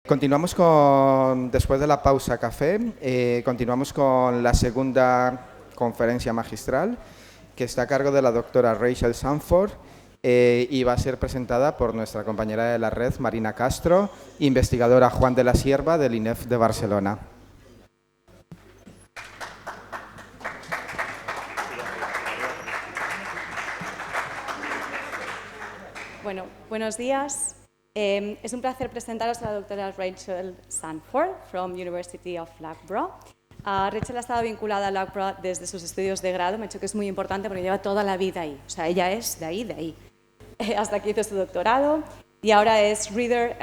Continuamos después de la pausa café, continuamos con la segunda conferencia magistral, que está a cargo de la doctora Rachel Sandford y va a ser presentada por nuestra compañera de la red, Marina Castro, investigadora Juan de la Sierva del INEF de Barcelona. Bueno, buenos días. Es un placer presentaros a la doctora Rachel Sandford, from University of Loughborough. Rachel ha estado vinculada a Loughborough desde sus estudios de grado. Me ha dicho que es muy importante porque lleva toda la vida ahí. O sea, ella es de ahí. Hasta que hizo su doctorado. Y ahora es Reader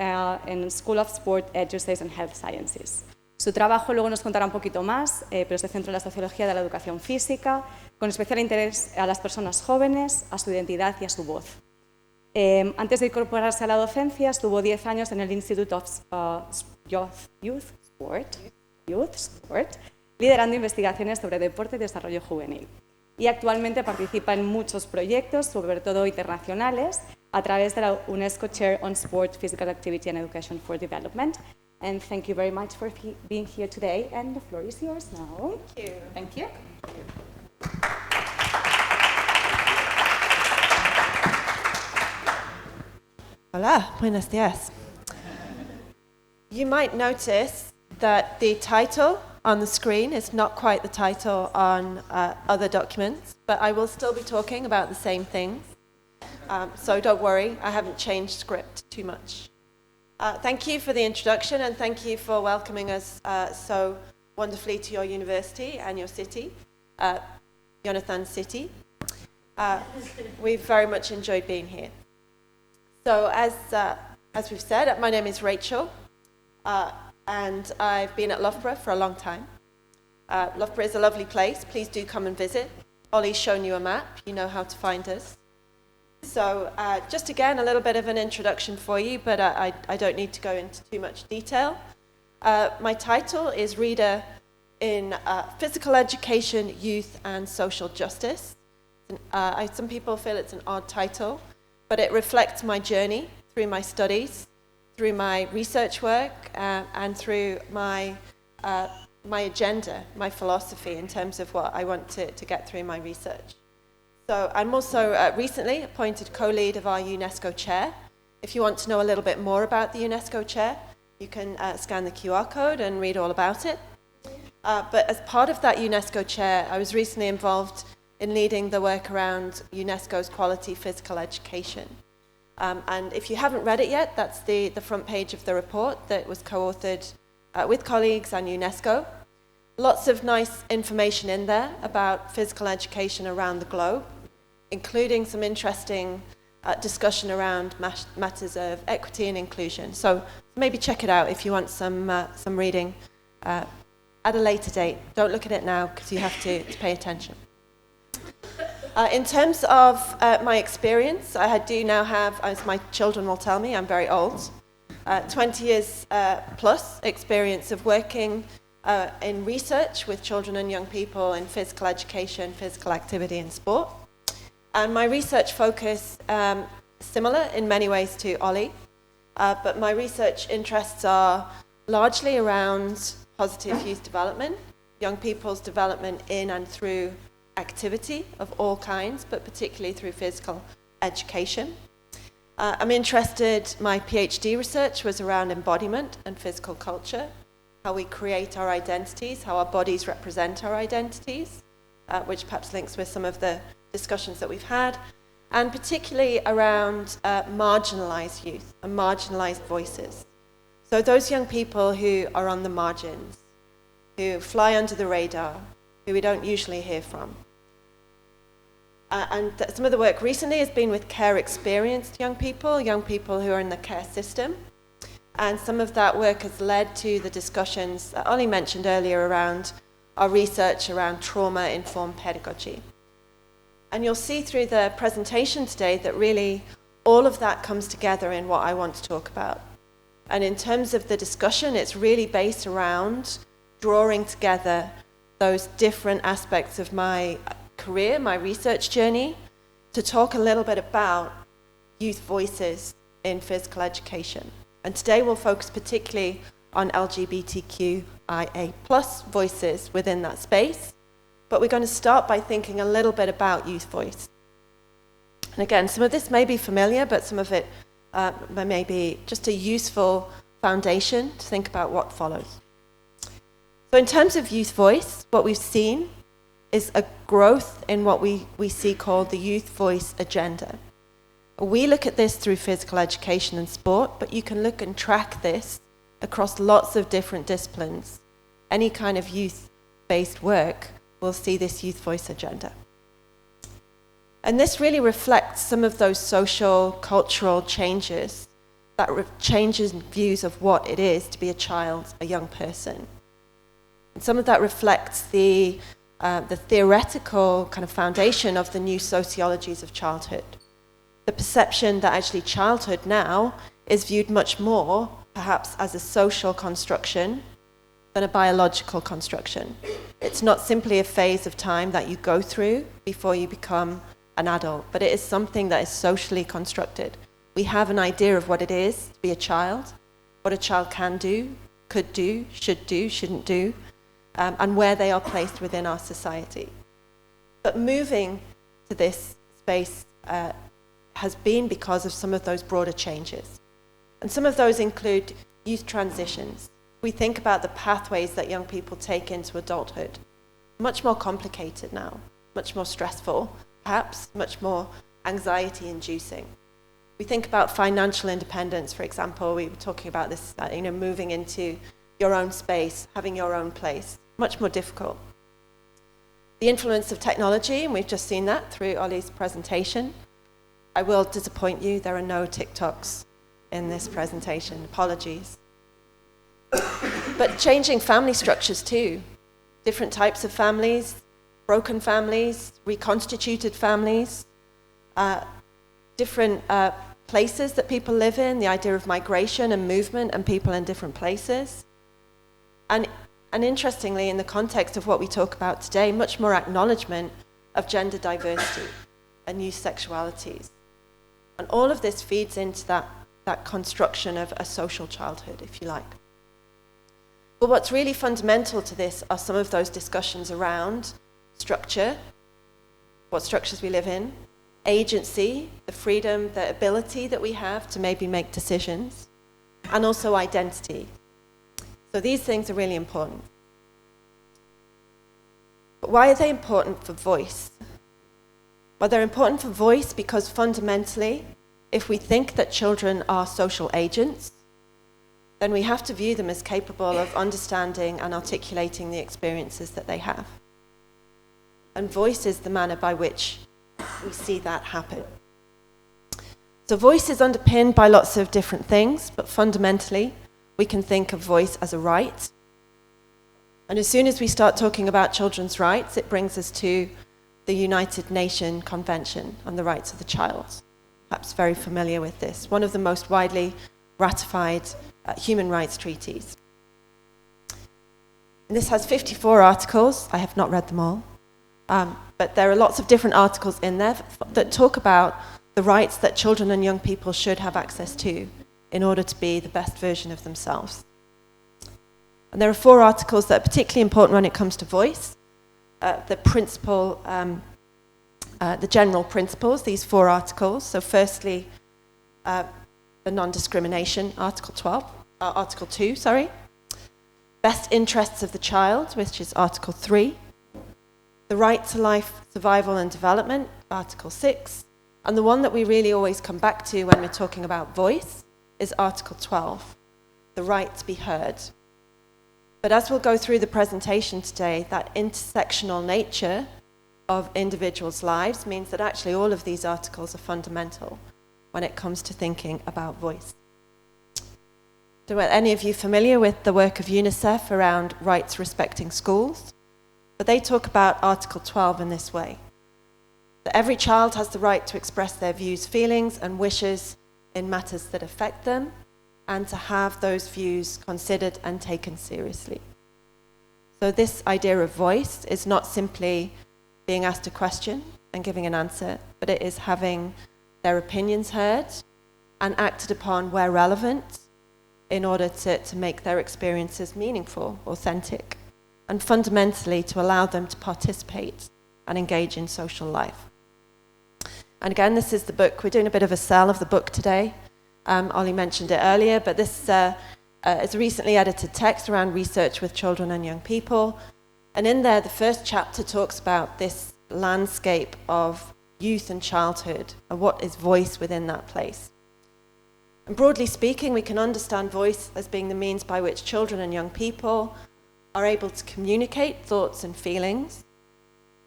en School of Sport, Exercise and Health Sciences. Su trabajo luego nos contará un poquito más, pero se centra en la sociología de la educación física, con especial interés a las personas jóvenes, a su identidad y a su voz. Antes de incorporarse a la docencia, estuvo 10 años en el Institute of Youth Sport, liderando investigaciones sobre deporte y desarrollo juvenil. Y actualmente participa en muchos proyectos, sobre todo internacionales, a través de la UNESCO Chair on Sport, Physical Activity and Education for Development. And thank you very much for being here today, and the floor is yours now. Thank you. Thank you. Hola, buenos días. You might notice that the title on the screen is not quite the title on other documents, but I will still be talking about the same things. So don't worry, I haven't changed script too much. Thank you for the introduction, and thank you for welcoming us so wonderfully to your university and your city, Jonathan's city. We've very much enjoyed being here. So as we've said, my name is Rachel, and I've been at Loughborough for a long time. Loughborough is a lovely place. Please do come and visit. Ollie's shown you a map. You know how to find us. So just again, a little bit of an introduction for you, but I don't need to go into too much detail. My title is Reader in Physical Education, Youth and Social Justice. Some people feel it's an odd title, but it reflects my journey through my studies, through my research work, and through my agenda, my philosophy in terms of what I want to get through my research. So I'm also recently appointed co-lead of our UNESCO chair. If you want to know a little bit more about the UNESCO chair, you can scan the QR code and read all about it. But as part of that UNESCO chair, I was recently involved in leading the work around UNESCO's quality physical education. And if you haven't read it yet, that's the front page of the report that was co-authored with colleagues and UNESCO. Lots of nice information in there about physical education around the globe, including some interesting discussion around matters of equity and inclusion. So maybe check it out if you want some reading at a later date. Don't look at it now because you have to pay attention. In terms of my experience, I do now have, as my children will tell me, I'm very old, 20 years plus experience of working in research with children and young people in physical education, physical activity and sport. And my research focus, similar in many ways to Ollie, but my research interests are largely around positive youth development, young people's development in and through activity of all kinds, but particularly through physical education. I'm interested, my PhD research was around embodiment and physical culture, how we create our identities, how our bodies represent our identities, which perhaps links with some of the discussions that we've had, and particularly around marginalized youth and marginalized voices. So those young people who are on the margins, who fly under the radar, who we don't usually hear from. And some of the work recently has been with care-experienced young people who are in the care system. And some of that work has led to the discussions that Ollie mentioned earlier around our research around trauma-informed pedagogy. And you'll see through the presentation today that really all of that comes together in what I want to talk about. And in terms of the discussion, it's really based around drawing together those different aspects of my career, my research journey, to talk a little bit about youth voices in physical education. And today we'll focus particularly on LGBTQIA+ voices within that space, but we're going to start by thinking a little bit about youth voice. And again, some of this may be familiar, but some of it may be just a useful foundation to think about what follows. So in terms of youth voice, what we've seen is a growth in what we see called the youth voice agenda. We look at this through physical education and sport, but you can look and track this across lots of different disciplines. Any kind of youth-based work will see this youth voice agenda. And this really reflects some of those social, cultural changes that changes views of what it is to be a child, a young person. And some of that reflects the theoretical kind of foundation of the new sociologies of childhood. The perception that actually childhood now is viewed much more, perhaps, as a social construction than a biological construction. It's not simply a phase of time that you go through before you become an adult, but it is something that is socially constructed. We have an idea of what it is to be a child, what a child can do, could do, shouldn't do, and where they are placed within our society. But moving to this space has been because of some of those broader changes. And some of those include youth transitions. We think about the pathways that young people take into adulthood. Much more complicated now, much more stressful, perhaps much more anxiety-inducing. We think about financial independence, for example. We were talking about this, moving into your own space, having your own place. Much more difficult. The influence of technology, and we've just seen that through Ollie's presentation. I will disappoint you, there are no TikToks in this presentation. Apologies. But changing family structures too. Different types of families, broken families, reconstituted families, different places that people live in, the idea of migration and movement and people in different places. And interestingly, in the context of what we talk about today, much more acknowledgement of gender diversity and new sexualities. And all of this feeds into that construction of a social childhood, if you like. But what's really fundamental to this are some of those discussions around structure, what structures we live in, agency, the freedom, the ability that we have to maybe make decisions, and also identity. So these things are really important. But why are they important for voice? Well, they're important for voice because fundamentally, if we think that children are social agents, then we have to view them as capable of understanding and articulating the experiences that they have. And voice is the manner by which we see that happen. So voice is underpinned by lots of different things, but fundamentally, we can think of voice as a right. And as soon as we start talking about children's rights, it brings us to the United Nations Convention on the Rights of the Child. Perhaps very familiar with this. One of the most widely ratified human rights treaties. And this has 54 articles. I have not read them all. But there are lots of different articles in there that talk about the rights that children and young people should have access to in order to be the best version of themselves. And there are 4 articles that are particularly important when it comes to voice. The general principles, these 4 articles. So firstly, the non-discrimination, Article 2, Best interests of the child, which is Article 3. The right to life, survival and development, Article 6. And the one that we really always come back to when we're talking about voice is Article 12, the right to be heard. But as we'll go through the presentation today, that intersectional nature of individuals' lives means that actually all of these articles are fundamental when it comes to thinking about voice. So are any of you familiar with the work of UNICEF around rights respecting schools? But they talk about Article 12 in this way. That every child has the right to express their views, feelings, and wishes in matters that affect them, and to have those views considered and taken seriously. So this idea of voice is not simply being asked a question and giving an answer, but it is having their opinions heard and acted upon where relevant, in order to make their experiences meaningful, authentic, and fundamentally to allow them to participate and engage in social life. And again, this is the book. We're doing a bit of a sell of the book today. Ollie mentioned it earlier, but this is a recently edited text around research with children and young people. And in there, the first chapter talks about this landscape of youth and childhood and what is voice within that place. And broadly speaking, we can understand voice as being the means by which children and young people are able to communicate thoughts and feelings,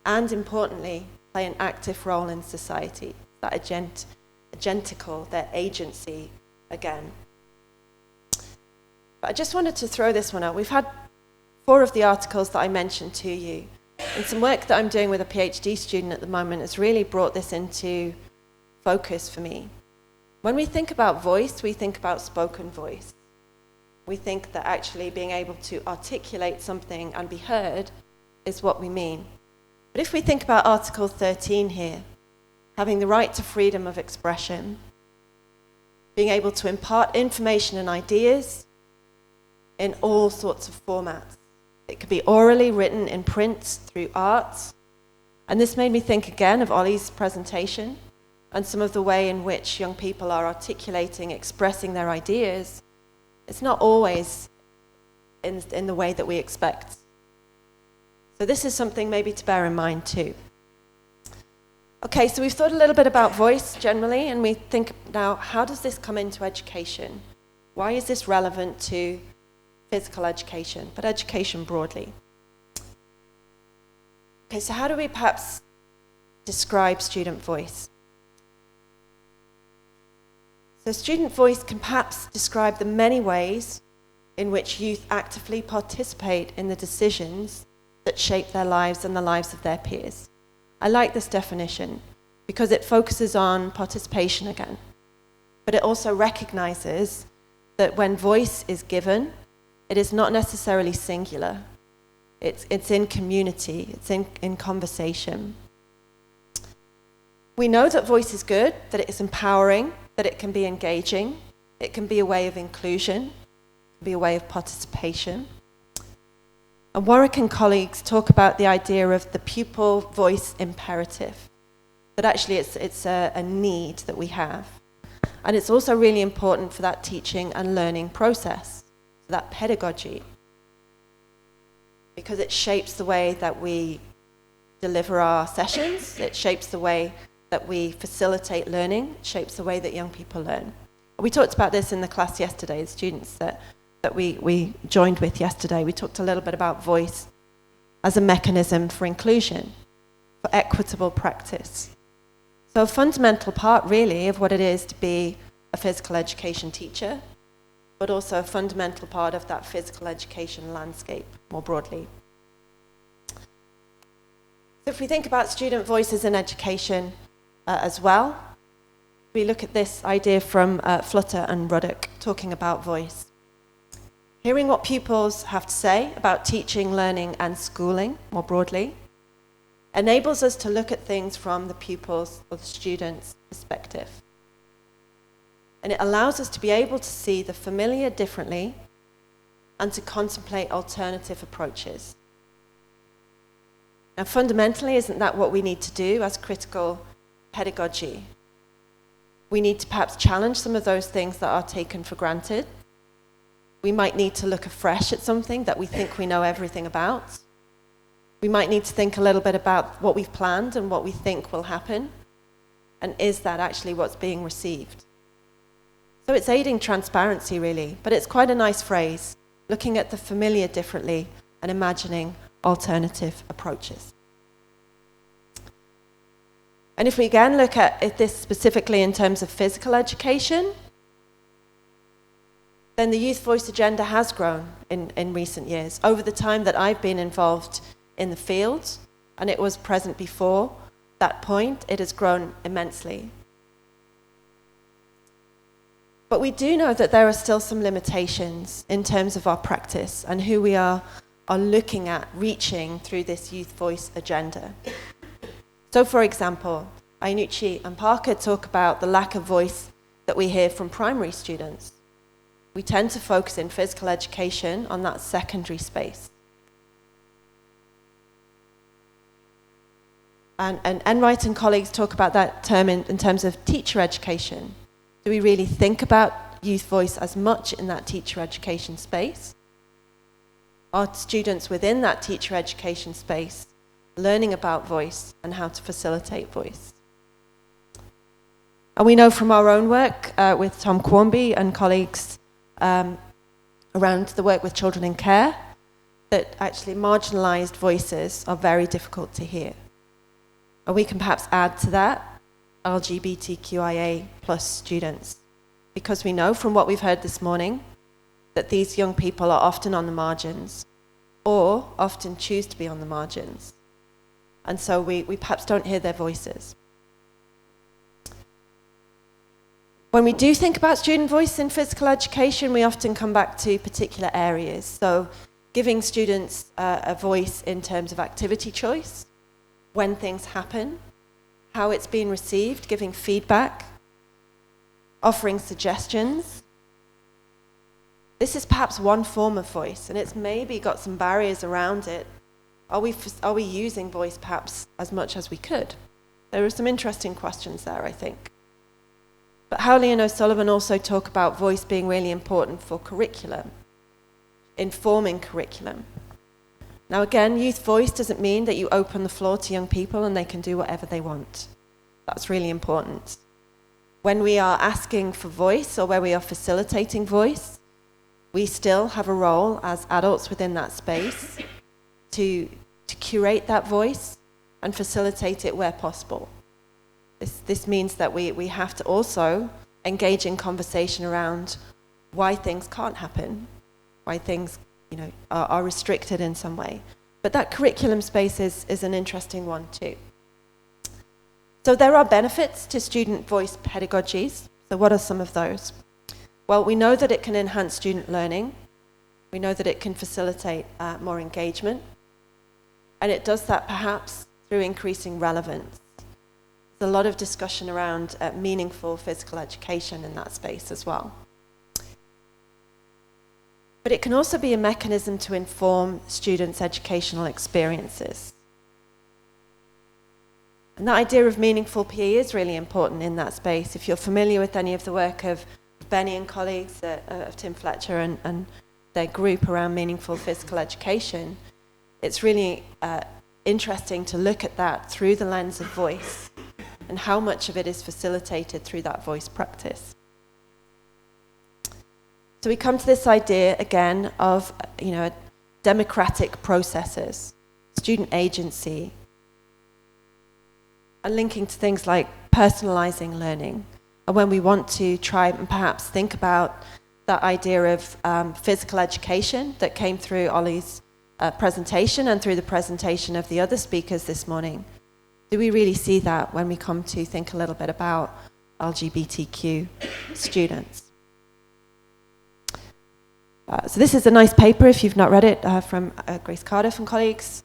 and importantly, play an active role in society, that agentical, their agency again. But I just wanted to throw this one out. We've had 4 of the articles that I mentioned to you, and some work that I'm doing with a PhD student at the moment has really brought this into focus for me. When we think about voice, we think about spoken voice. We think that actually being able to articulate something and be heard is what we mean. But if we think about Article 13 here, having the right to freedom of expression, being able to impart information and ideas in all sorts of formats. It could be orally, written, in print, through art. And this made me think again of Ollie's presentation and some of the way in which young people are articulating, expressing their ideas. It's not always in the way that we expect. So this is something maybe to bear in mind too. Okay, so we've thought a little bit about voice generally, and we think now, how does this come into education? Why is this relevant to physical education, but education broadly? Okay, so how do we perhaps describe student voice? So student voice can perhaps describe the many ways in which youth actively participate in the decisions that shape their lives and the lives of their peers. I like this definition because it focuses on participation again, but it also recognizes that when voice is given, it is not necessarily singular. It's in community, it's in conversation. We know that voice is good, that it is empowering, that it can be engaging, it can be a way of inclusion, it can be a way of participation. And Warwick and colleagues talk about the idea of the pupil voice imperative, that actually it's a need that we have. And it's also really important for that teaching and learning process, that pedagogy, because it shapes the way that we deliver our sessions, it shapes the way that we facilitate learning, it shapes the way that young people learn. We talked about this in the class yesterday, the students that we joined with yesterday. We talked a little bit about voice as a mechanism for inclusion, for equitable practice. So a fundamental part really of what it is to be a physical education teacher, but also a fundamental part of that physical education landscape more broadly. So if we think about student voices in education as well, we look at this idea from Flutter and Ruddock talking about voice. Hearing what pupils have to say about teaching, learning, and schooling more broadly enables us to look at things from the pupils or the student's perspective. And it allows us to be able to see the familiar differently and to contemplate alternative approaches. Now, fundamentally, isn't that what we need to do as critical pedagogy? We need to perhaps challenge some of those things that are taken for granted. We might need to look afresh at something that we think we know everything about. We might need to think a little bit about what we've planned and what we think will happen. And is that actually what's being received? So it's aiding transparency, really, but it's quite a nice phrase, looking at the familiar differently and imagining alternative approaches. And if we again look at this specifically in terms of physical education, then the youth voice agenda has grown in recent years. Over the time that I've been involved in the field, and it was present before that point, it has grown immensely. But we do know that there are still some limitations in terms of our practice and who we are looking at reaching through this youth voice agenda. So, for example, Ainucci and Parker talk about the lack of voice that we hear from primary students. we tend to focus in physical education on that secondary space. And Enright and colleagues talk about that term in terms of teacher education. Do we really think about youth voice as much in that teacher education space? Are students within that teacher education space learning about voice and how to facilitate voice? And we know from our own work with Tom Quarmby and colleagues around the work with children in care that actually marginalised voices are very difficult to hear. And we can perhaps add to that LGBTQIA plus students, because we know from what we've heard this morning that these young people are often on the margins or often choose to be on the margins. And so we perhaps don't hear their voices. When we do think about student voice in physical education, we often come back to particular areas. So giving students a voice in terms of activity choice, when things happen, how it's been received, giving feedback, offering suggestions. This is perhaps one form of voice, and it's maybe got some barriers around it. Are we using voice perhaps as much as we could? There are some interesting questions there, I think. But Howley and O'Sullivan also talk about voice being really important for curriculum, informing curriculum. Now again, youth voice doesn't mean that you open the floor to young people and they can do whatever they want. That's really important. When we are asking for voice or where we are facilitating voice, we still have a role as adults within that space to curate that voice and facilitate it where possible. This means that we have to also engage in conversation around why things can't happen, why things are restricted in some way. But that curriculum space is an interesting one too. So there are benefits to student voice pedagogies. So what are some of those? Well, we know that it can enhance student learning. We know that it can facilitate more engagement. And it does that perhaps through increasing relevance. There's a lot of discussion around meaningful physical education in that space as well. But it can also be a mechanism to inform students' educational experiences. And that idea of meaningful PE is really important in that space. If you're familiar with any of the work of Benny and colleagues, of Tim Fletcher and their group around meaningful physical education, it's really interesting to look at that through the lens of voice and how much of it is facilitated through that voice practice. So we come to this idea again of democratic processes, student agency, and linking to things like personalizing learning. And when we want to try and perhaps think about that idea of physical education that came through Ollie's presentation and through the presentation of the other speakers this morning, do we really see that when we come to think a little bit about LGBTQ students? So this is a nice paper, if you've not read it, from Grace Cardiff and colleagues,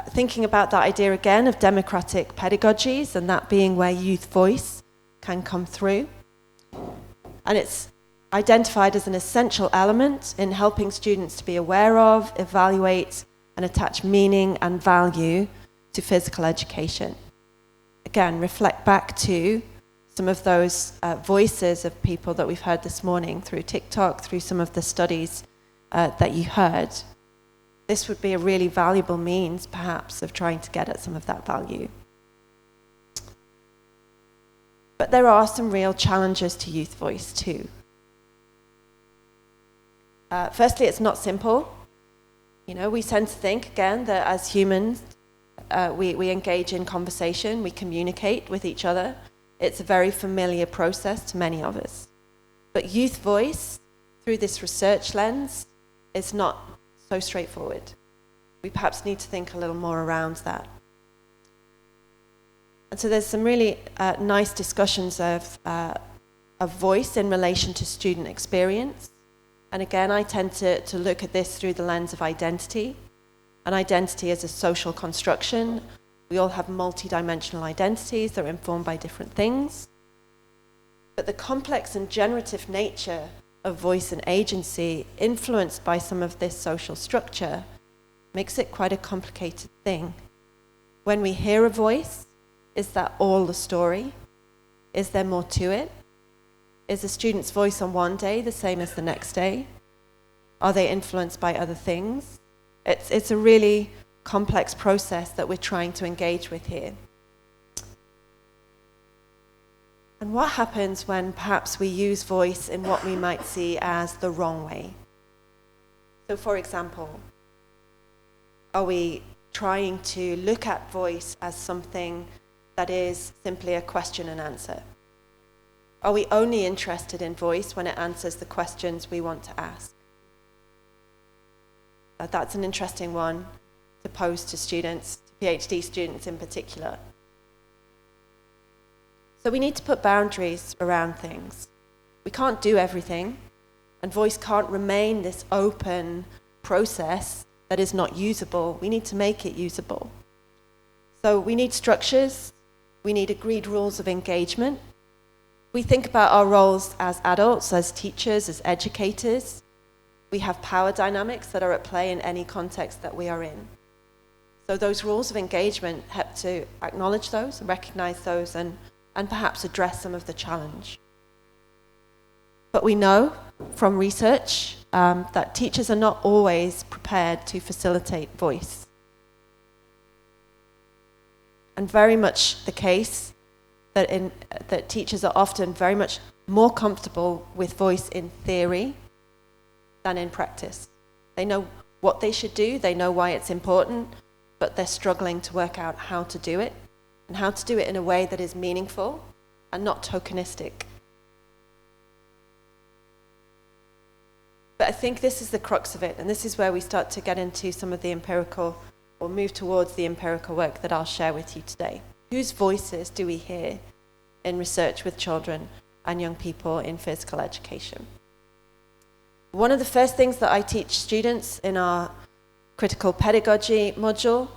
thinking about that idea again of democratic pedagogies and that being where youth voice can come through. And it's identified as an essential element in helping students to be aware of, evaluate, and attach meaning and value to physical education. Again, reflect back to some of those voices of people that we've heard this morning through TikTok, through some of the studies that you heard. This would be a really valuable means, perhaps, of trying to get at some of that value. But there are some real challenges to youth voice too. Firstly, it's not simple. We tend to think, again, that as humans, we engage in conversation, we communicate with each other. It's a very familiar process to many of us. But youth voice, through this research lens, is not so straightforward. We perhaps need to think a little more around that. And so there's some really nice discussions of voice in relation to student experience. And again, I tend to look at this through the lens of identity. And identity is a social construction. We all have multi-dimensional identities that are informed by different things. But the complex and generative nature of voice and agency influenced by some of this social structure makes it quite a complicated thing. When we hear a voice, is that all the story? Is there more to it? Is a student's voice on one day the same as the next day? Are they influenced by other things? It's a really complex process that we're trying to engage with here. And what happens when perhaps we use voice in what we might see as the wrong way? So for example, are we trying to look at voice as something that is simply a question and answer? Are we only interested in voice when it answers the questions we want to ask? That's an interesting one to pose to students, to PhD students in particular. So we need to put boundaries around things. We can't do everything, and voice can't remain this open process that is not usable. We need to make it usable. So we need structures, we need agreed rules of engagement. We think about our roles as adults, as teachers, as educators. We have power dynamics that are at play in any context that we are in. So those rules of engagement have to acknowledge those, recognize those, and perhaps address some of the challenge. But we know from research that teachers are not always prepared to facilitate voice. And very much the case that teachers are often very much more comfortable with voice in theory than in practice. They know what they should do, they know why it's important, but they're struggling to work out how to do it, and how to do it in a way that is meaningful and not tokenistic. But I think this is the crux of it, and this is where we start to get into some of the empirical, or move towards the empirical work that I'll share with you today. Whose voices do we hear in research with children and young people in physical education? One of the first things that I teach students in our critical pedagogy module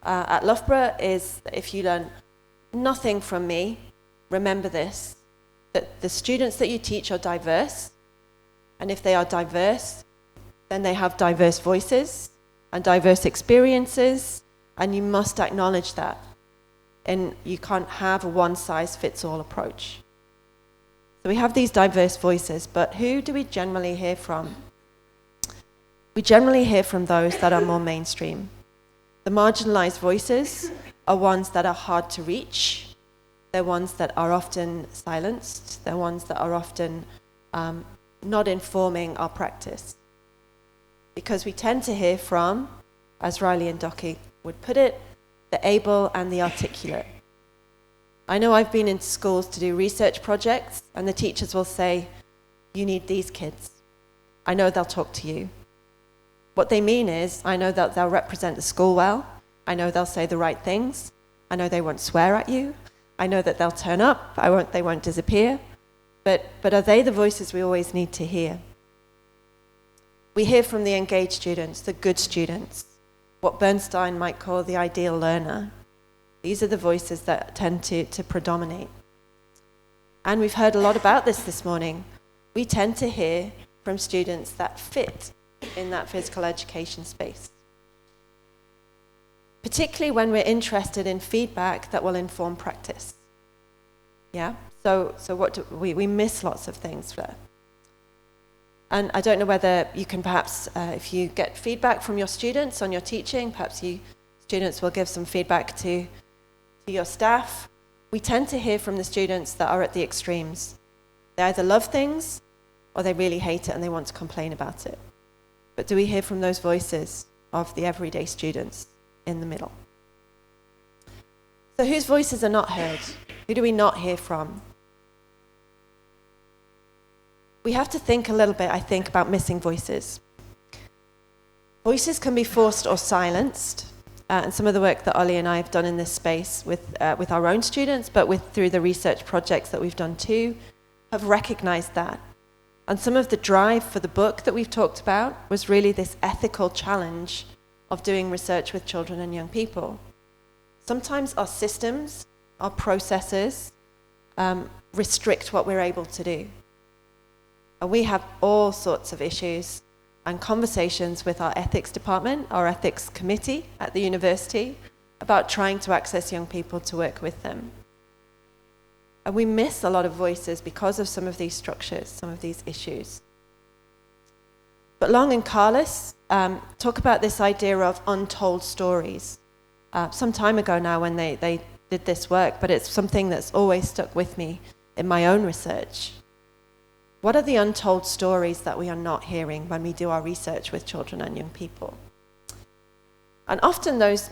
at Loughborough is that if you learn nothing from me, remember this, that the students that you teach are diverse, and if they are diverse, then they have diverse voices and diverse experiences, and you must acknowledge that. And you can't have a one-size-fits-all approach. So we have these diverse voices, but who do we generally hear from? We generally hear from those that are more mainstream. The marginalized voices are ones that are hard to reach. They're ones that are often silenced. They're ones that are often not informing our practice. Because we tend to hear from, as Riley and Docky would put it, the able and the articulate. I know I've been into schools to do research projects, and the teachers will say, you need these kids. I know they'll talk to you. What they mean is, I know that they'll represent the school well. I know they'll say the right things. I know they won't swear at you. I know that they'll turn up. They won't disappear. But are they the voices we always need to hear? We hear from the engaged students, the good students, what Bernstein might call the ideal learner. These are the voices that tend to predominate. And we've heard a lot about this morning. We tend to hear from students that fit in that physical education space. Particularly when we're interested in feedback that will inform practice. Yeah? So what do we miss lots of things there. And I don't know whether you can perhaps, if you get feedback from your students on your teaching, perhaps you students will give some feedback to your staff. We tend to hear from the students that are at the extremes. They either love things or they really hate it and they want to complain about it. But do we hear from those voices of the everyday students in the middle? So whose voices are not heard? Who do we not hear from? We have to think a little bit, I think, about missing voices. Voices can be forced or silenced, and some of the work that Ollie and I have done in this space with our own students, but through the research projects that we've done too, have recognized that. And some of the drive for the book that we've talked about was really this ethical challenge of doing research with children and young people. Sometimes our systems, our processes, restrict what we're able to do. And we have all sorts of issues and conversations with our ethics department, our ethics committee at the university, about trying to access young people to work with them. And we miss a lot of voices because of some of these structures, some of these issues. But Long and Carlos talk about this idea of untold stories. Some time ago now when they did this work, but it's something that's always stuck with me in my own research. What are the untold stories that we are not hearing when we do our research with children and young people? And often those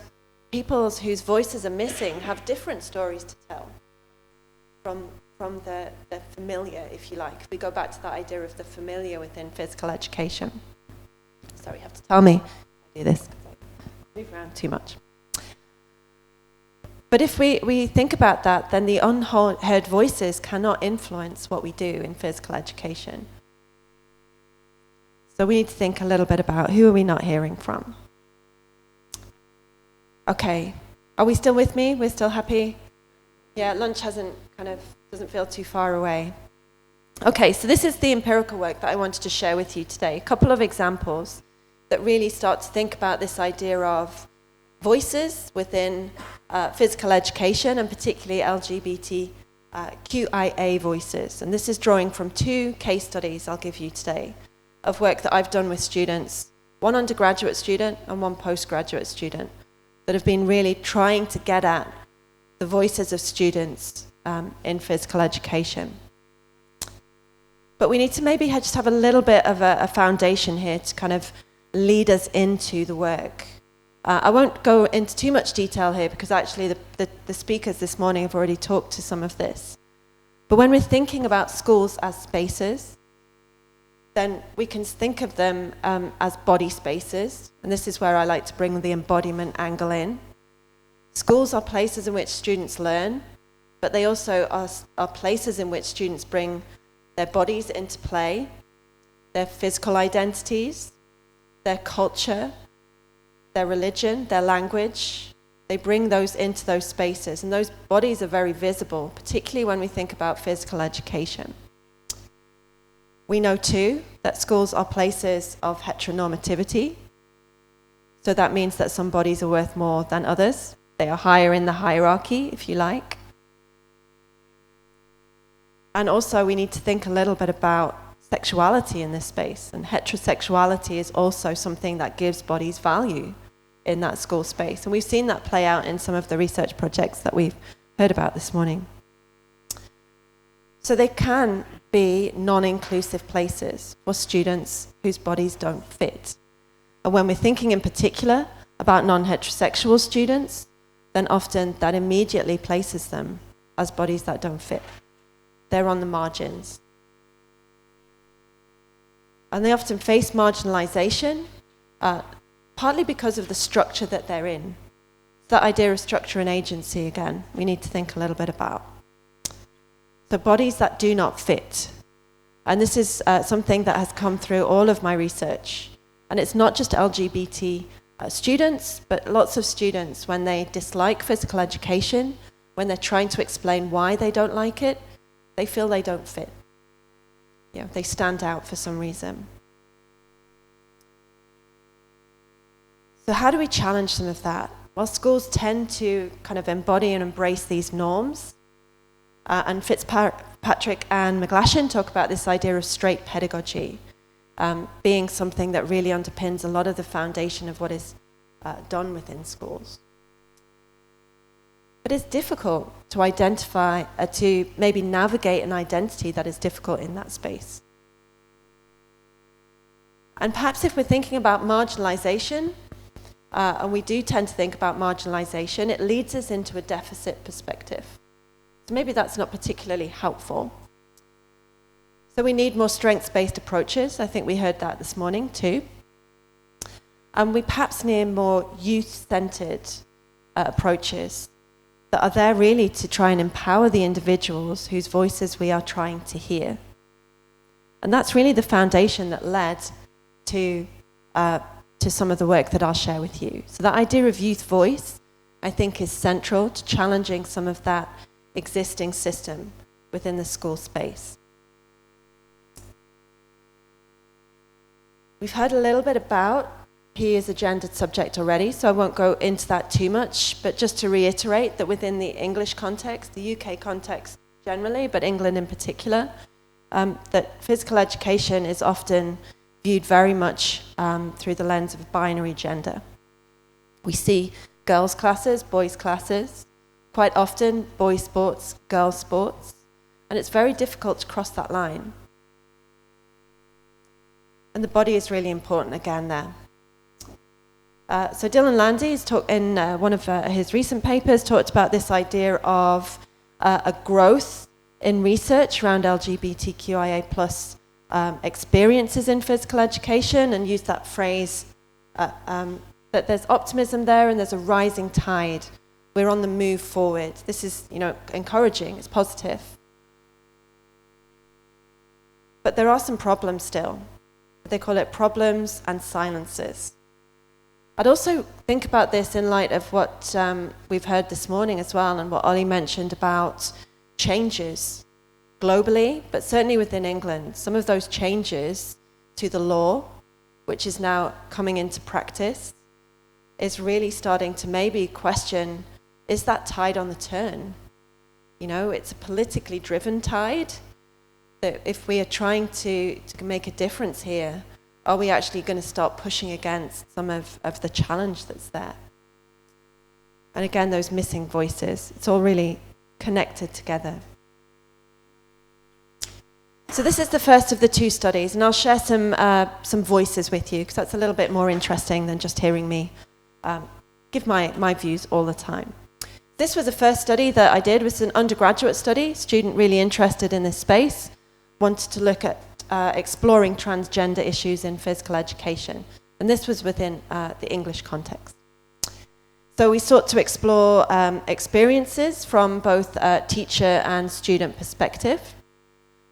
people whose voices are missing have different stories to tell from the familiar, if you like. If we go back to that idea of the familiar within physical education. Sorry, you have to tell me I do this. I move around too much. But if we think about that, then the unheard voices cannot influence what we do in physical education. So we need to think a little bit about who are we not hearing from. Okay, are we still with me? We're still happy? Yeah, lunch doesn't feel too far away. Okay, so this is the empirical work that I wanted to share with you today. A couple of examples that really start to think about this idea of voices within physical education, and particularly LGBTQIA voices. And this is drawing from 2 case studies I'll give you today of work that I've done with students, one undergraduate student and one postgraduate student, that have been really trying to get at the voices of students in physical education. But we need to maybe just have a little bit of a foundation here to kind of lead us into the work. I won't go into too much detail here because actually the speakers this morning have already talked to some of this. But when we're thinking about schools as spaces, then we can think of them as body spaces. And this is where I like to bring the embodiment angle in. Schools are places in which students learn, but they also are places in which students bring their bodies into play, their physical identities, their culture, their religion, their language. They bring those into those spaces, and those bodies are very visible, particularly when we think about physical education. We know too that schools are places of heteronormativity, so that means that some bodies are worth more than others. They are higher in the hierarchy, if you like. And also we need to think a little bit about sexuality in this space, and heterosexuality is also something that gives bodies value in that school space. And we've seen that play out in some of the research projects that we've heard about this morning. So they can be non-inclusive places for students whose bodies don't fit. And when we're thinking in particular about non-heterosexual students, then often that immediately places them as bodies that don't fit. They're on the margins. And they often face marginalization, partly because of the structure that they're in. That idea of structure and agency, again, we need to think a little bit about. So bodies that do not fit. And this is something that has come through all of my research. And it's not just LGBT students, but lots of students, when they dislike physical education, when they're trying to explain why they don't like it, they feel they don't fit. You know, they stand out for some reason. So how do we challenge some of that? Well, schools tend to kind of embody and embrace these norms. And Fitzpatrick and McGlashan talk about this idea of straight pedagogy being something that really underpins a lot of the foundation of what is done within schools. But it's difficult to identify, to maybe navigate an identity that is difficult in that space. And perhaps if we're thinking about marginalization, and we do tend to think about marginalization, it leads us into a deficit perspective. So maybe that's not particularly helpful. So we need more strengths-based approaches. I think we heard that this morning too. And we perhaps need more youth-centered approaches that are there really to try and empower the individuals whose voices we are trying to hear. And that's really the foundation that led to some of the work that I'll share with you. So that idea of youth voice, I think, is central to challenging some of that existing system within the school space. We've heard a little bit about PE as a gendered subject already, so I won't go into that too much, but just to reiterate that within the English context, the UK context generally, but England in particular, that physical education is often viewed very much through the lens of binary gender. We see girls' classes, boys' classes, quite often boys' sports, girls' sports, and it's very difficult to cross that line. And the body is really important again there. So Dylan Landy has in one of his recent papers talked about this idea of a growth in research around LGBTQIA plus experiences in physical education, and used that phrase that there's optimism there and there's a rising tide. We're on the move forward. This is, encouraging, it's positive. But there are some problems still. They call it problems and silences. I'd also think about this in light of what we've heard this morning as well, and what Ollie mentioned about changes globally, but certainly within England. Some of those changes to the law, which is now coming into practice, is really starting to maybe question, is that tide on the turn? It's a politically driven tide, that if we are trying to make a difference here, are we actually going to start pushing against some of the challenge that's there? And again, those missing voices, it's all really connected together. So this is the first of the two studies, and I'll share some voices with you, because that's a little bit more interesting than just hearing me give my views all the time. This was the first study that I did. It was an undergraduate study, student really interested in this space, wanted to look at exploring transgender issues in physical education. And this was within the English context. So we sought to explore experiences from both teacher and student perspective.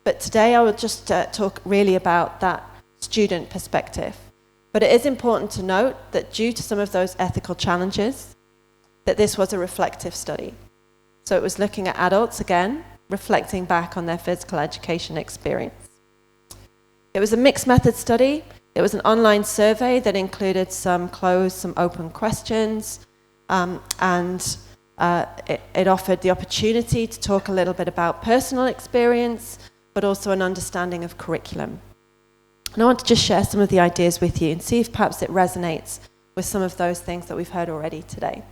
But today I will just talk really about that student perspective. But it is important to note that due to some of those ethical challenges, that this was a reflective study. So it was looking at adults again, reflecting back on their physical education experience. It was a mixed method study. It was an online survey that included some closed, some open questions, and it offered the opportunity to talk a little bit about personal experience, but also an understanding of curriculum. And I want to just share some of the ideas with you and see if perhaps it resonates with some of those things that we've heard already today.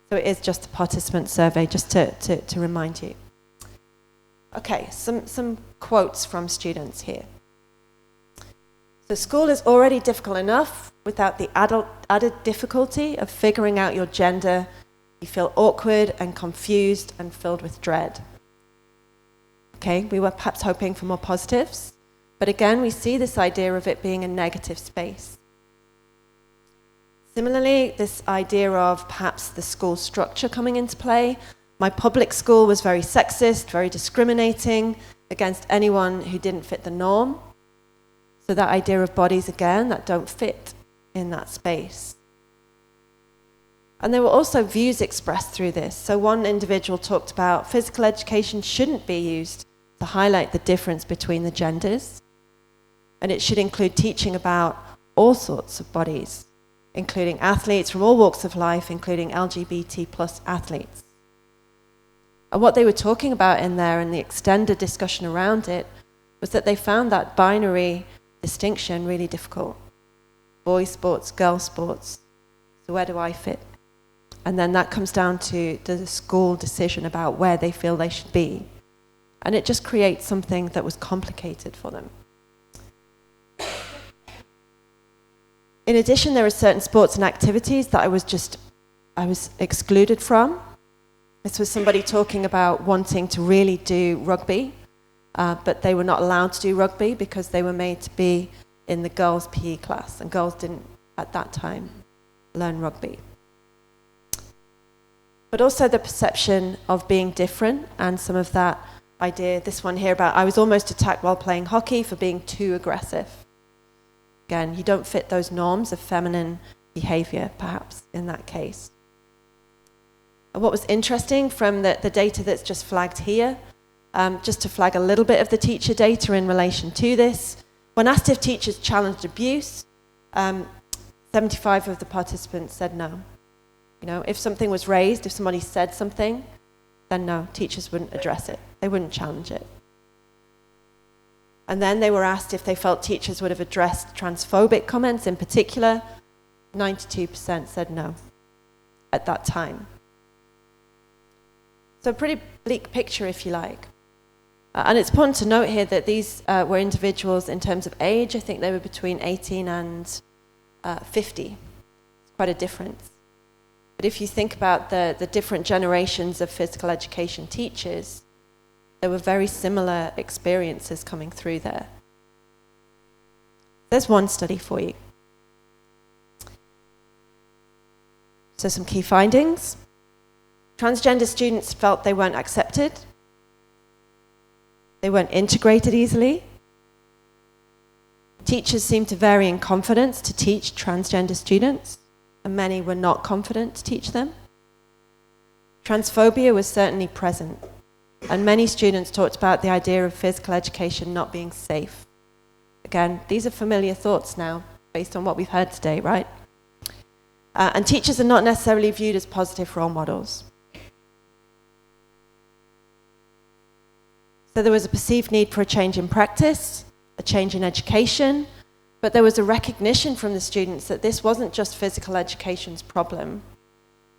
So it is just a participant survey, just to remind you. Okay, some quotes from students here. So school is already difficult enough without the added difficulty of figuring out your gender. You feel awkward and confused and filled with dread. Okay, we were perhaps hoping for more positives, but again, we see this idea of it being a negative space. Similarly, this idea of perhaps the school structure coming into play. My public school was very sexist, very discriminating against anyone who didn't fit the norm. So that idea of bodies, again, that don't fit in that space. And there were also views expressed through this. So one individual talked about physical education shouldn't be used to highlight the difference between the genders. And it should include teaching about all sorts of bodies, including athletes from all walks of life, including LGBT plus athletes. And what they were talking about in there, and the extended discussion around it, was that they found that binary distinction really difficult. Boys sports, girls sports. So where do I fit? And then that comes down to the school decision about where they feel they should be. And it just creates something that was complicated for them. In addition, there are certain sports and activities that I was excluded from. This was somebody talking about wanting to really do rugby, but they were not allowed to do rugby because they were made to be in the girls' PE class, and girls didn't, at that time, learn rugby. But also the perception of being different, and some of that idea, this one here about I was almost attacked while playing hockey for being too aggressive. Again, you don't fit those norms of feminine behavior, perhaps, in that case. And what was interesting from the data that's just flagged here, just to flag a little bit of the teacher data in relation to this, When asked if teachers challenged abuse, 75 of the participants said no. You know, if something was raised, if somebody said something, then no, teachers wouldn't address it. They wouldn't challenge it. And then they were asked if they felt teachers would have addressed transphobic comments in particular. 92% said no at that time. So a pretty bleak picture, if you like. And it's important to note here that these were individuals in terms of age. I think they were between 18 and 50. It's quite a difference. But if you think about the different generations of physical education teachers, there were very similar experiences coming through there. There's one study for you. So some key findings. Transgender students felt they weren't accepted. They weren't integrated easily. Teachers seemed to vary in confidence to teach transgender students, and many were not confident to teach them. Transphobia was certainly present, and many students talked about the idea of physical education not being safe. Again, these are familiar thoughts now, based on what we've heard today, right? And teachers are not necessarily viewed as positive role models. So there was a perceived need for a change in practice, a change in education, but there was a recognition from the students that this wasn't just physical education's problem.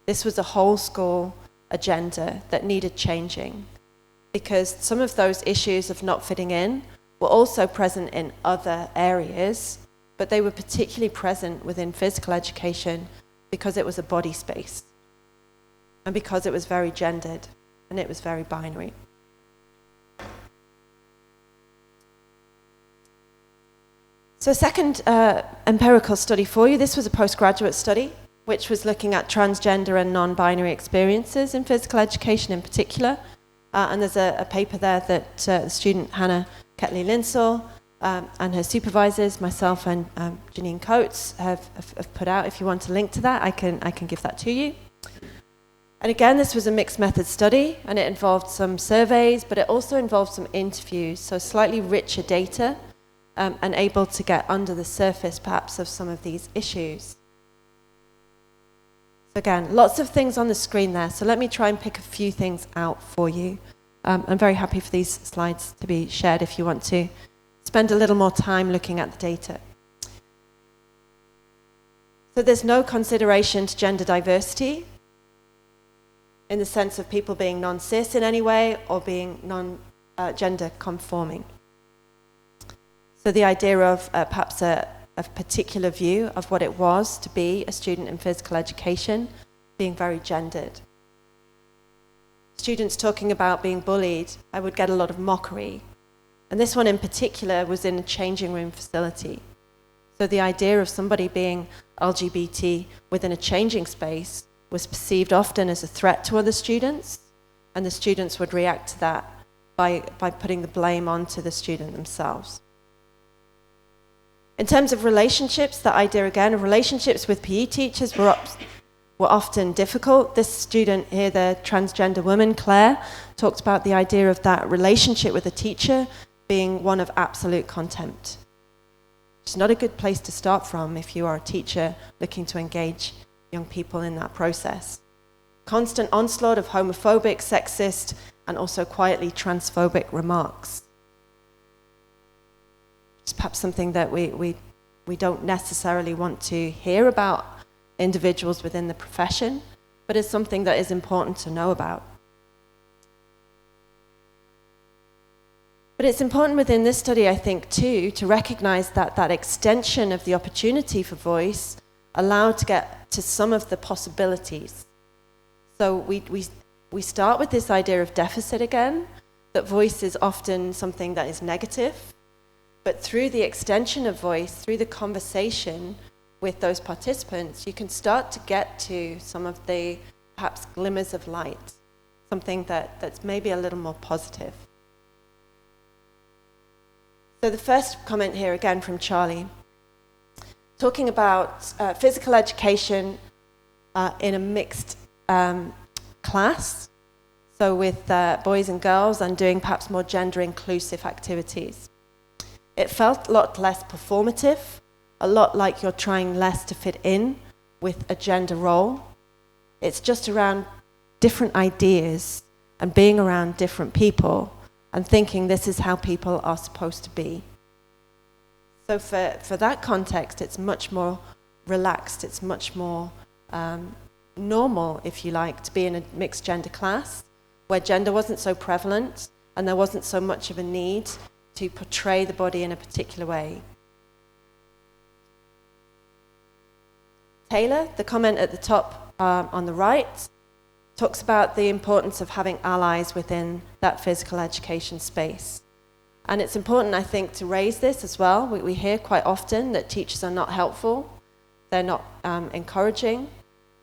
This was a whole school agenda that needed changing, because some of those issues of not fitting in were also present in other areas, but they were particularly present within physical education because it was a body space, and because it was very gendered, and it was very binary. So a second empirical study for you. This was a postgraduate study, which was looking at transgender and non-binary experiences in physical education in particular. And there's a paper there that the student Hannah Ketley-Linsall and her supervisors, myself and Janine Coates, have put out. If you want a link to that, I can give that to you. And again, this was a mixed method study, and it involved some surveys, but it also involved some interviews, so slightly richer data, and able to get under the surface, perhaps, of some of these issues. So again, lots of things on the screen there, so let me try and pick a few things out for you. I'm very happy for these slides to be shared if you want to spend a little more time looking at the data. So there's no consideration to gender diversity in the sense of people being non-cis in any way or being non-gender conforming. So the idea of perhaps a particular view of what it was to be a student in physical education being very gendered. Students talking about being bullied, I would get a lot of mockery. And this one in particular was in a changing room facility. So the idea of somebody being LGBT within a changing space was perceived often as a threat to other students, and the students would react to that by putting the blame onto the student themselves. In terms of relationships, the idea again of relationships with PE teachers were often difficult. This student here, the transgender woman, Claire, talked about the idea of that relationship with a teacher being one of absolute contempt. It's not a good place to start from if you are a teacher looking to engage young people in that process. Constant onslaught of homophobic, sexist, and also quietly transphobic remarks. It's perhaps something that we don't necessarily want to hear about individuals within the profession, but it's something that is important to know about. But it's important within this study, I think, too, to recognize that that extension of the opportunity for voice allowed to get to some of the possibilities. So we start with this idea of deficit again, that voice is often something that is negative, but through the extension of voice, through the conversation with those participants, you can start to get to some of the perhaps glimmers of light, something that's maybe a little more positive. So the first comment here, again from Charlie, talking about physical education in a mixed class, so with boys and girls, and doing perhaps more gender inclusive activities. It felt a lot less performative, a lot like you're trying less to fit in with a gender role. It's just around different ideas and being around different people and thinking this is how people are supposed to be. So for that context, it's much more relaxed, it's much more normal, if you like, to be in a mixed gender class where gender wasn't so prevalent and there wasn't so much of a need to portray the body in a particular way. Taylor, the comment at the top on the right, talks about the importance of having allies within that physical education space. And it's important, I think, to raise this as well. We hear quite often that teachers are not helpful, they're not encouraging.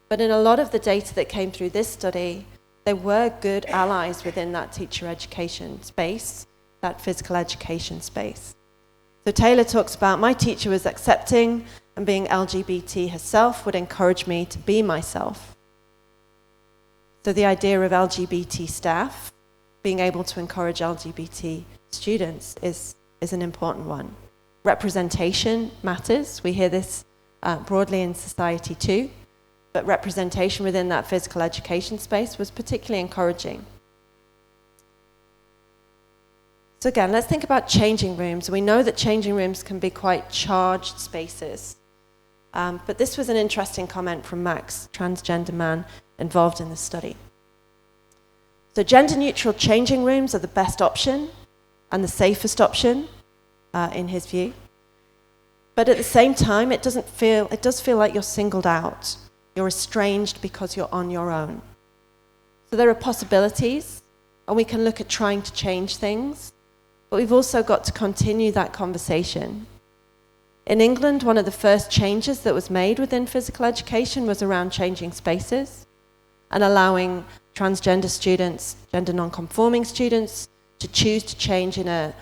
But in a lot of the data that came through this study, there were good allies within that teacher education space, that physical education space. So Taylor talks about, my teacher was accepting and being LGBT herself would encourage me to be myself. So the idea of LGBT staff being able to encourage LGBT students is an important one. Representation matters. We hear this broadly in society too, but representation within that physical education space was particularly encouraging. So again, let's think about changing rooms. We know that changing rooms can be quite charged spaces. But this was an interesting comment from Max, transgender man involved in the study. So gender-neutral changing rooms are the best option and the safest option, in his view. But at the same time, it does feel like you're singled out. You're estranged because you're on your own. So there are possibilities, and we can look at trying to change things, but we've also got to continue that conversation. In England, one of the first changes that was made within physical education was around changing spaces and allowing transgender students, gender non-conforming students, to choose to change in an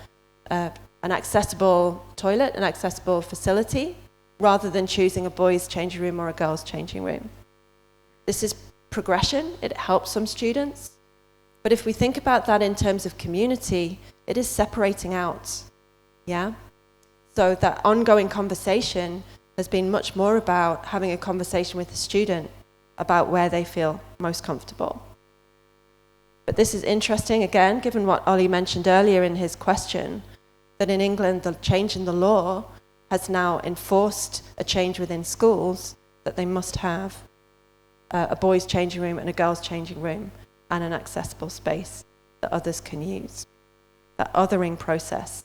accessible toilet, an accessible facility, rather than choosing a boys' changing room or a girls' changing room. This is progression, it helps some students, but if we think about that in terms of community, it is separating out, yeah? So that ongoing conversation has been much more about having a conversation with the student about where they feel most comfortable. But this is interesting, again, given what Ollie mentioned earlier in his question, that in England, the change in the law has now enforced a change within schools that they must have a boys' changing room and a girls' changing room and an accessible space that others can use. That othering process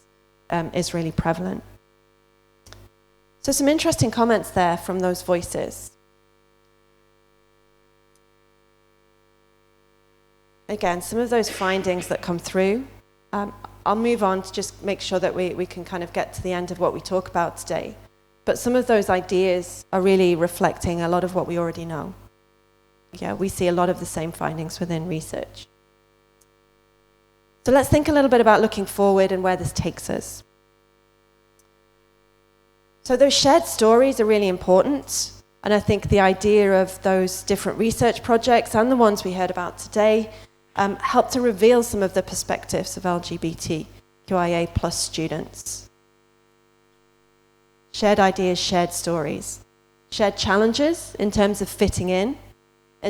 is really prevalent. So some interesting comments there from those voices. Again, some of those findings that come through, I'll move on to just make sure that we can kind of get to the end of what we talk about today. But some of those ideas are really reflecting a lot of what we already know. Yeah, we see a lot of the same findings within research. So let's think a little bit about looking forward and where this takes us. So those shared stories are really important. And I think the idea of those different research projects and the ones we heard about today help to reveal some of the perspectives of LGBTQIA plus students. Shared ideas, shared stories. Shared challenges in terms of fitting in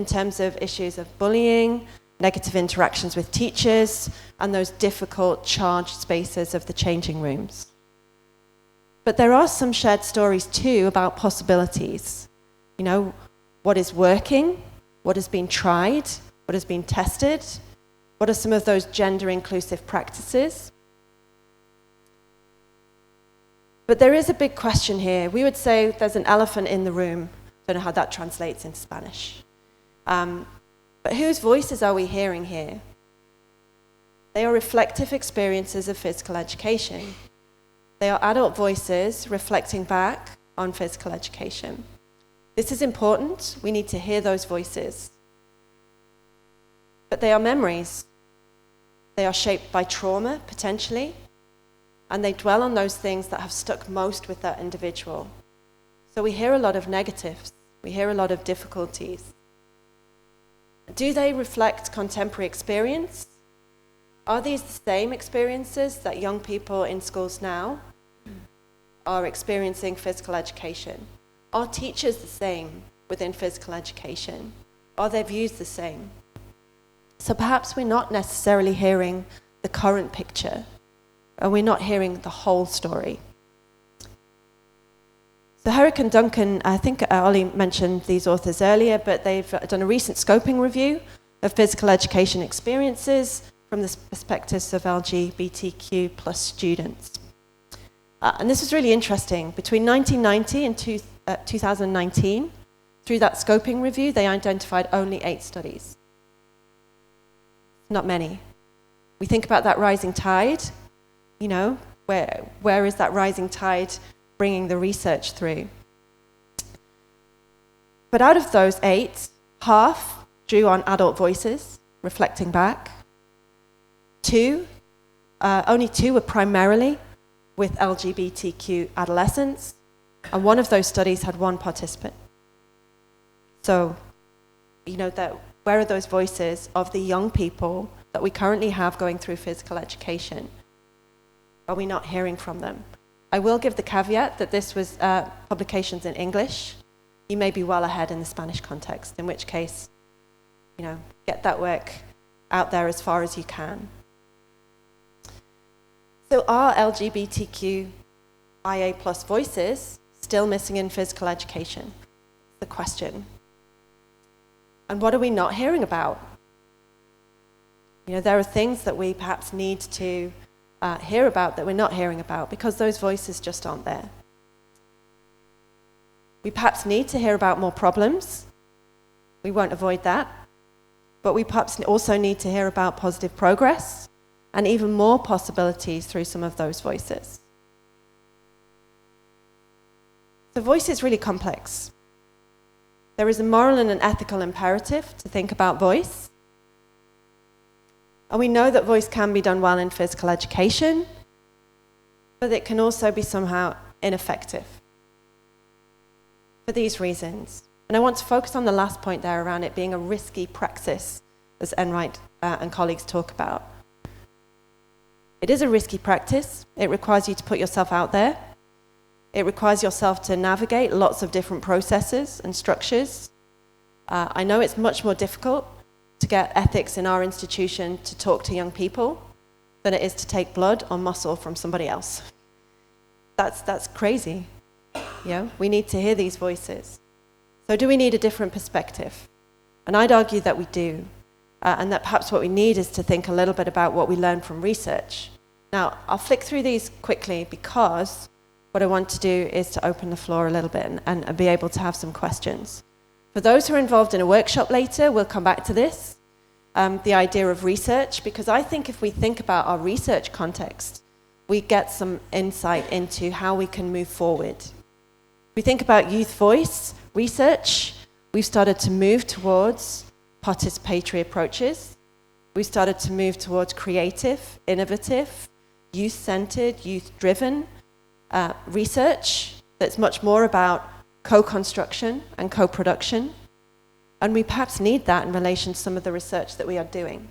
terms of issues of bullying, negative interactions with teachers, and those difficult charged spaces of the changing rooms. But there are some shared stories too about possibilities. You know, what is working, what has been tried, what has been tested, what are some of those gender-inclusive practices? But there is a big question here. We would say there's an elephant in the room. Don't know how that translates into Spanish. But whose voices are we hearing here? They are reflective experiences of physical education. They are adult voices reflecting back on physical education. This is important. We need to hear those voices. But they are memories. They are shaped by trauma, potentially, and they dwell on those things that have stuck most with that individual. So we hear a lot of negatives. We hear a lot of difficulties. Do they reflect contemporary experience? Are these the same experiences that young people in schools now are experiencing physical education? Are teachers the same within physical education? Are their views the same? So perhaps we're not necessarily hearing the current picture, and we're not hearing the whole story. So Herrick and Duncan, I think Ollie mentioned these authors earlier, but they've done a recent scoping review of physical education experiences from the perspectives of LGBTQ plus students. And this was really interesting. Between 1990 and 2019, through that scoping review, they identified only 8 studies. Not many. We think about that rising tide, you know, where is that rising tide bringing the research through? But out of those 8, half drew on adult voices, reflecting back. Only 2 were primarily with LGBTQ adolescents, and one of those studies had 1 participant. So, you know, where are those voices of the young people that we currently have going through physical education? Are we not hearing from them? I will give the caveat that this was publications in English. You may be well ahead in the Spanish context, in which case, you know, get that work out there as far as you can. So are LGBTQIA+ voices still missing in physical education? The question. And what are we not hearing about? You know, there are things that we perhaps need to hear about that we're not hearing about because those voices just aren't there. We perhaps need to hear about more problems. We won't avoid that. But we perhaps also need to hear about positive progress and even more possibilities through some of those voices. The voice is really complex. There is a moral and an ethical imperative to think about voice. And we know that voice can be done well in physical education, but it can also be somehow ineffective for these reasons. And I want to focus on the last point there around it being a risky praxis, as Enright and colleagues talk about. It is a risky practice. It requires you to put yourself out there. It requires yourself to navigate lots of different processes and structures. I know it's much more difficult to get ethics in our institution to talk to young people than it is to take blood or muscle from somebody else. That's crazy. Yeah, we need to hear these voices. So do we need a different perspective? And I'd argue that we do. And that perhaps what we need is to think a little bit about what we learn from research. Now, I'll flick through these quickly because what I want to do is to open the floor a little bit and be able to have some questions. For those who are involved in a workshop later, we'll come back to this, the idea of research, because I think if we think about our research context, we get some insight into how we can move forward. We think about youth voice research, we've started to move towards participatory approaches. We've started to move towards creative, innovative, youth-centered, youth-driven research that's much more about co-construction and co-production. And we perhaps need that in relation to some of the research that we are doing.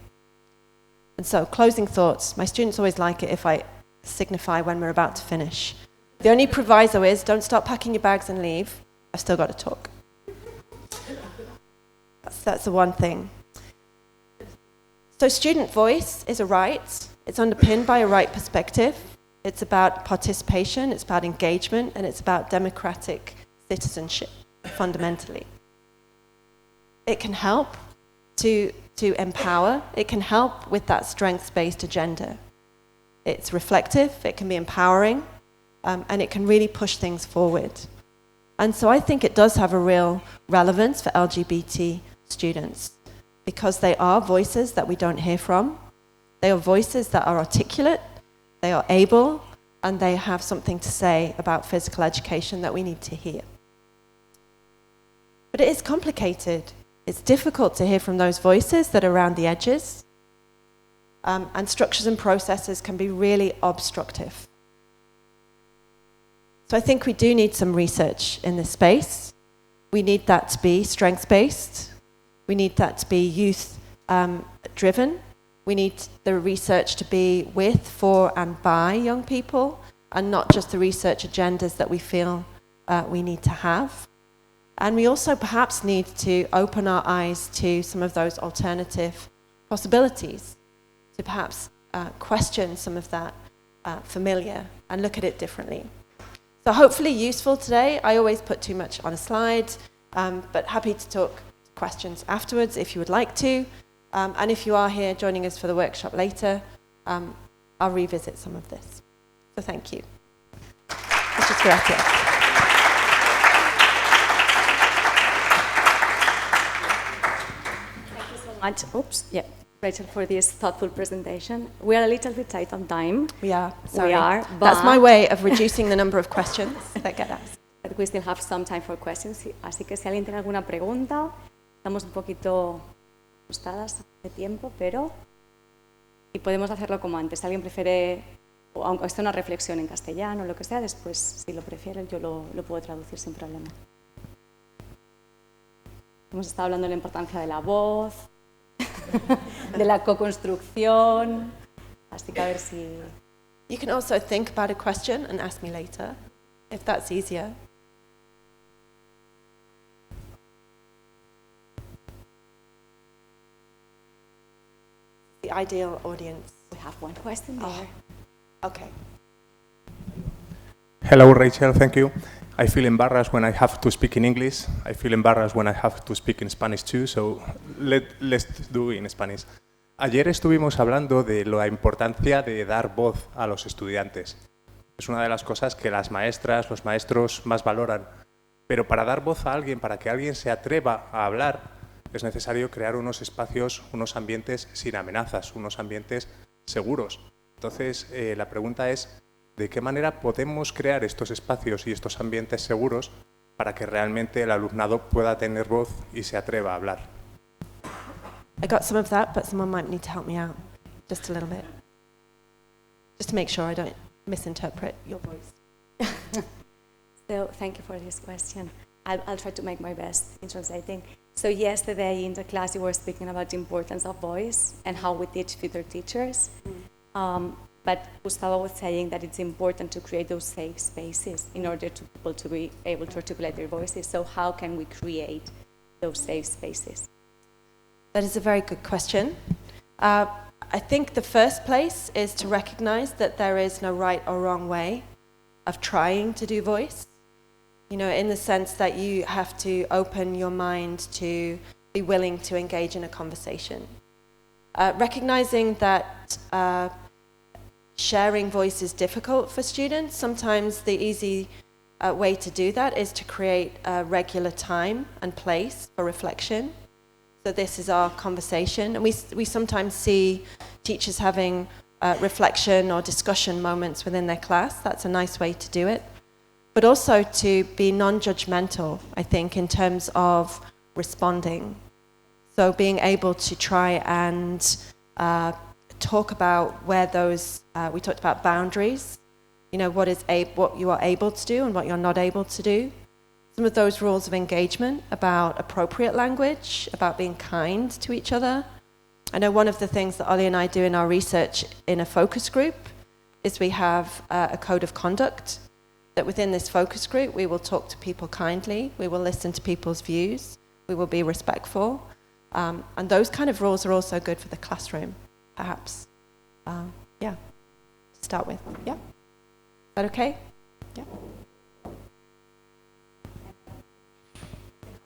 And so, closing thoughts. My students always like it if I signify when we're about to finish. The only proviso is don't start packing your bags and leave. I've still got to talk. That's the one thing. So student voice is a right. It's underpinned by a right perspective. It's about participation, it's about engagement, and it's about democratic citizenship, fundamentally. It can help to empower. It can help with that strengths-based agenda. It's reflective, it can be empowering, and it can really push things forward. And so I think it does have a real relevance for LGBT students because they are voices that we don't hear from. They are voices that are articulate, they are able, and they have something to say about physical education that we need to hear. But it is complicated. It's difficult to hear from those voices that are around the edges, and structures and processes can be really obstructive. So I think we do need some research in this space. We need that to be strengths-based. We need that to be youth-driven. We need the research to be with, for, and by young people and not just the research agendas that we feel we need to have. And we also perhaps need to open our eyes to some of those alternative possibilities, to perhaps question some of that familiar and look at it differently. So hopefully useful today. I always put too much on a slide, but happy to talk questions afterwards if you would like to. And if you are here joining us for the workshop later, I'll revisit some of this. So thank you. Muchas gracias. Thank you so much. Oops. Yeah. Rachel, for this thoughtful presentation. We are a little bit tight on time. We are, sorry. We are, but that's my way of reducing the number of questions that get asked. But we still have some time for questions. Así que si alguien tiene alguna pregunta, estamos un poquito ajustadas de tiempo, pero y podemos hacerlo como antes. Si alguien prefiere, o aunque esté una reflexión en castellano o lo que sea, después, si lo prefieren, yo lo puedo traducir sin problema. Hemos estado hablando de la importancia de la voz, de la co-construcción, así que a ver si... You can also think about a question and ask me later, if that's easier. The ideal audience. We have one question there. Okay. Hello, Rachel. Thank you. I feel embarrassed when I have to speak in English. I feel embarrassed when I have to speak in Spanish too, so let's do in Spanish. Ayer estuvimos hablando de la importancia de dar voz a los estudiantes. Es una de las cosas que las maestras, los maestros más valoran. Pero para dar voz a alguien, para que alguien se atreva a hablar, es necesario crear unos espacios, unos ambientes sin amenazas, unos ambientes seguros. Entonces, la pregunta es, ¿de qué manera podemos crear estos espacios y estos ambientes seguros para que realmente el alumnado pueda tener voz y se atreva a hablar? I got some of that, but someone might need to help me out just a little bit. Just to make sure I don't misinterpret your voice. So, thank you for this question. I'll try to make my best in translating. So yesterday in the class you were speaking about the importance of voice and how we teach future teachers. But Gustavo was saying that it's important to create those safe spaces in order to people to be able to articulate their voices. So how can we create those safe spaces? That is a very good question. I think the first place is to recognize that there is no right or wrong way of trying to do voice. You know, in the sense that you have to open your mind to be willing to engage in a conversation. Recognizing that sharing voice is difficult for students, sometimes the easy way to do that is to create a regular time and place for reflection. So this is our conversation, and we sometimes see teachers having reflection or discussion moments within their class. That's a nice way to do it. But also to be non-judgmental, I think, in terms of responding. So being able to try and talk about where those, we talked about boundaries, you know, what you are able to do and what you're not able to do. Some of those rules of engagement about appropriate language, about being kind to each other. I know one of the things that Ollie and I do in our research in a focus group is we have a code of conduct, that within this focus group we will talk to people kindly, we will listen to people's views, we will be respectful. And those kind of rules are also good for the classroom, perhaps. Yeah, to start with. Yeah? Is that okay? Yeah.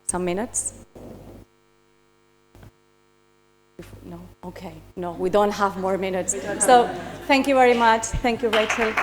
Some minutes? No? Okay. No, we don't have more minutes. So thank you very much. Thank you, Rachel.